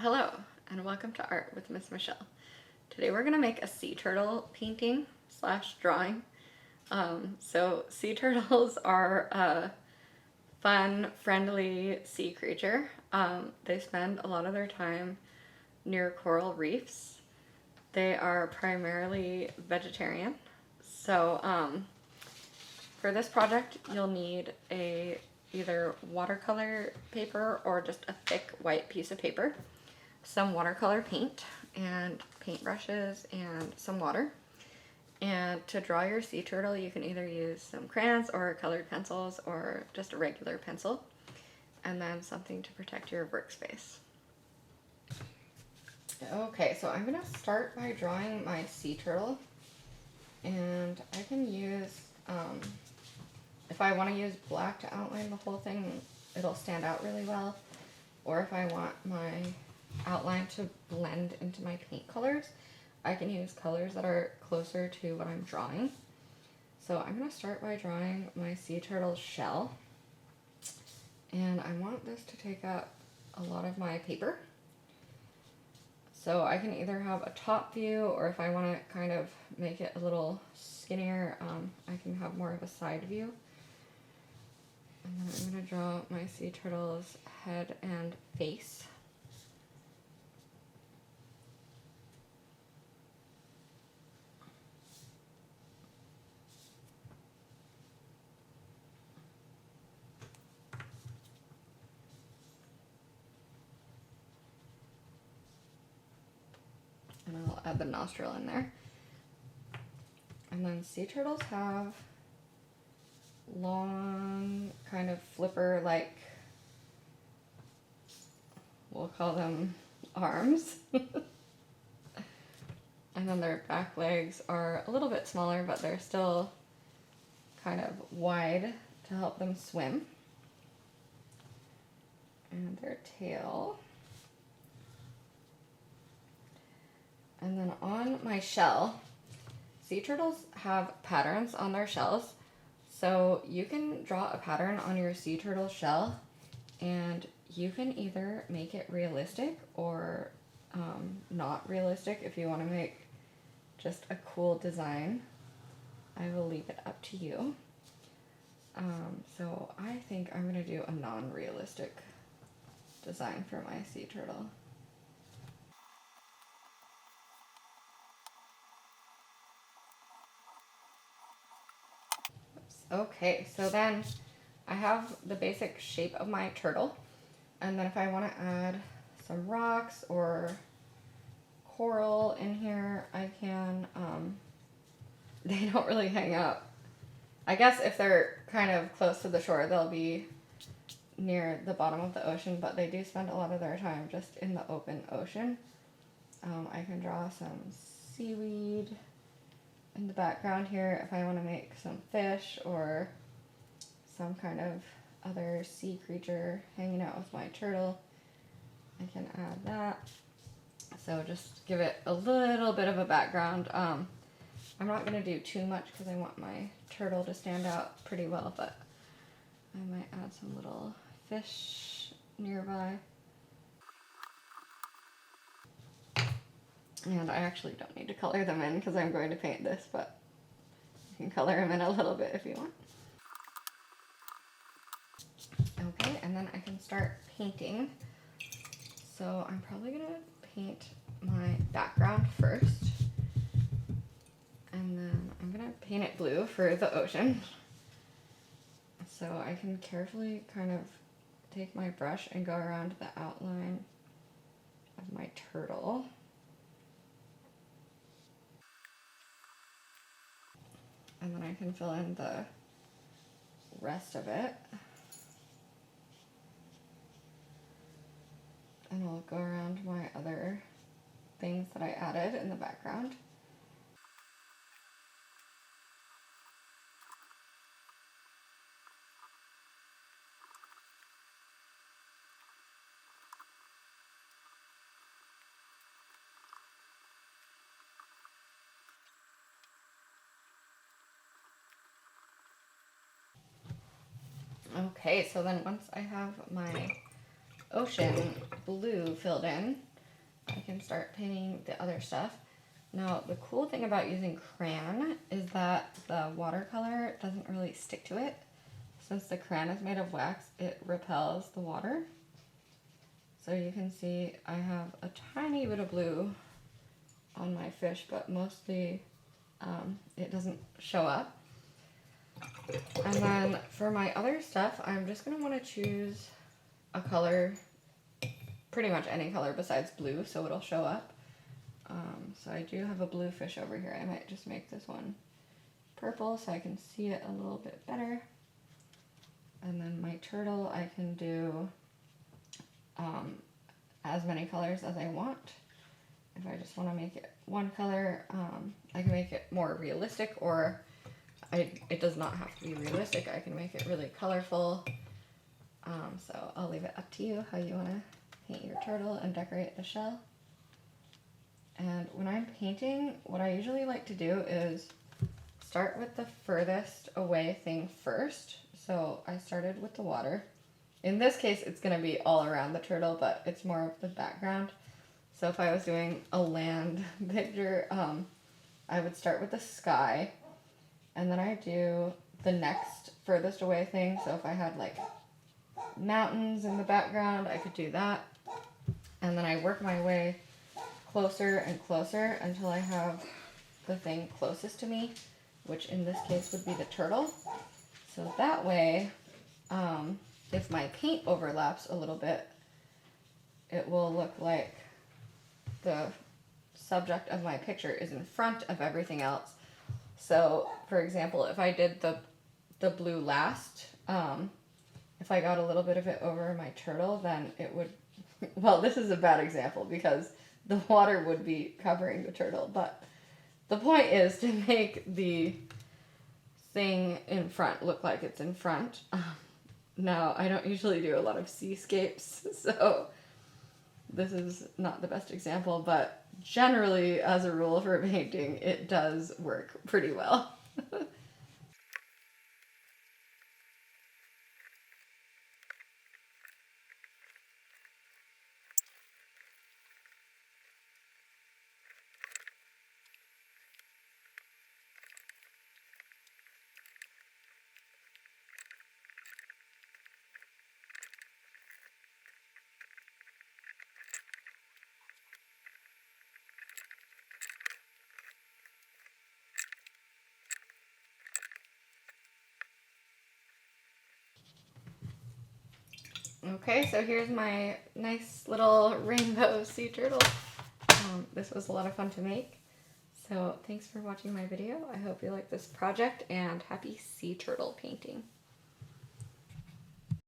Hello, and welcome to Art with Miss Michelle. Today we're going to make a sea turtle painting slash drawing. So sea turtles are a fun, friendly sea creature. They spend a lot of their time near coral reefs. They are primarily vegetarian. So for this project, you'll need either watercolor paper or just a thick white piece of paper, some watercolor paint and paintbrushes and some water. And to draw your sea turtle, you can either use some crayons or colored pencils or just a regular pencil, and then something to protect your workspace. Okay, so I'm gonna start by drawing my sea turtle, and I can use, if I want to use black to outline the whole thing, it'll stand out really well, or if I want my outline to blend into my paint colors, I can use colors that are closer to what I'm drawing. So I'm going to start by drawing my sea turtle's shell, and I want this to take up a lot of my paper. So I can either have a top view, or if I want to kind of make it a little skinnier, I can have more of a side view. And then I'm going to draw my sea turtle's head and face. And I'll add the nostril in there. And then sea turtles have long, kind of flipper-like, we'll call them arms. And then their back legs are a little bit smaller, but they're still kind of wide to help them swim. And their tail. And then on my shell, sea turtles have patterns on their shells. So you can draw a pattern on your sea turtle shell, and you can either make it realistic or not realistic if you want to make just a cool design. I will leave it up to you. So I think I'm going to do a non-realistic design for my sea turtle. Okay, so then I have the basic shape of my turtle, and then if I want to add some rocks or coral in here, I can. They don't really hang out. I guess if they're kind of close to the shore, they'll be near the bottom of the ocean, but they do spend a lot of their time just in the open ocean. I can draw some seaweed in the background here if I want to make some fish or some kind of other sea creature hanging out with my turtle. I can add that. So just give it a little bit of a background. I'm not going to do too much because I want my turtle to stand out pretty well, but I might add some little fish nearby. And I actually don't need to color them in because I'm going to paint this, but you can color them in a little bit if you want. Okay, and then I can start painting. So I'm probably going to paint my background first. And then I'm going to paint it blue for the ocean. So I can carefully kind of take my brush and go around the outline of my turtle. And then I can fill in the rest of it. And I'll go around my other things that I added in the background. Okay, so then once I have my ocean blue filled in, I can start painting the other stuff. Now, the cool thing about using crayon is that the watercolor doesn't really stick to it. Since the crayon is made of wax, it repels the water. So you can see I have a tiny bit of blue on my fish, but mostly it doesn't show up. And then for my other stuff, I'm just going to want to choose a color, pretty much any color besides blue, so it'll show up. So I do have a blue fish over here. I might just make this one purple so I can see it a little bit better. And then my turtle, I can do as many colors as I want. If I just want to make it one color, I can make it more realistic, or it does not have to be realistic. I can make it really colorful. So I'll leave it up to you how you want to paint your turtle and decorate the shell. And when I'm painting, what I usually like to do is start with the furthest away thing first. So I started with the water. In this case, it's going to be all around the turtle, but it's more of the background. So if I was doing a land picture, I would start with the sky, and then I do the next furthest away thing. So if I had like mountains in the background, I could do that. And then I work my way closer and closer until I have the thing closest to me, which in this case would be the turtle. So that way, if my paint overlaps a little bit, it will look like the subject of my picture is in front of everything else. So, for example, if I did the blue last, if I got a little bit of it over my turtle, then it would, well, this is a bad example because the water would be covering the turtle, but the point is to make the thing in front look like it's in front. Now, I don't usually do a lot of seascapes, so this is not the best example, but generally, as a rule for painting, it does work pretty well. Okay, so here's my nice little rainbow sea turtle. This was a lot of fun to make. So thanks for watching my video. I hope you like this project, and happy sea turtle painting.